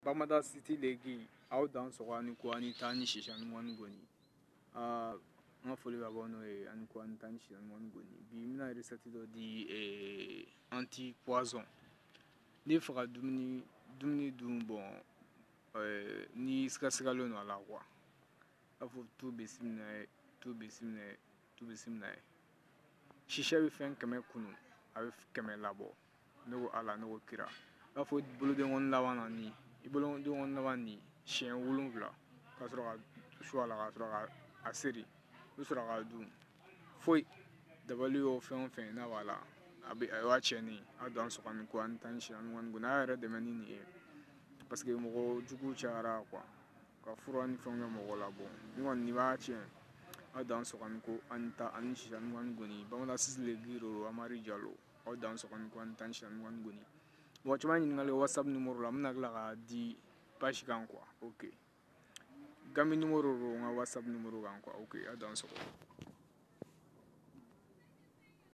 Bamada City legi au dan sokani ko ani tani shishan mon goni nga foli ba bono ani ko ani tani shishan mon goni bi mina resati do di anti poison ni faga dumuni dum bon ni skaskalo no ala quoi afo tout besimna shisha bi fen kame kunu abi kame labo no ala no kira afo bulu de ngon lawana ni ibolo de ngon lawani shen wulunvla ka sɔrɔ ka suala ka sɔrɔ ka a seri u sɔrɔ ka dun foi dabali o fɛn o fɛn n'a b'a la a b'a tiɲɛni a don an sɔgɔni ko an tan si an ŋɔni ko n'a yɛrɛ dɛmɛ ni nin ye parce que mɔgɔ jugu cayara quoi ka fura ni fɛnw kɛ mɔgɔ la bon ni kɔni b'a tiɲɛ a don an sɔgɔni ko an ta ani si an ŋɔni goni bamanan sisile giro amari jalo aw dan sɔgɔni ko an tan si an ŋɔni goni bon caman ɲininkali whatsapp numéro la mina tila ka di page kan quoi ok gami numéro ro nga whatsapp numéro kan quoi ok a dan sɔgɔ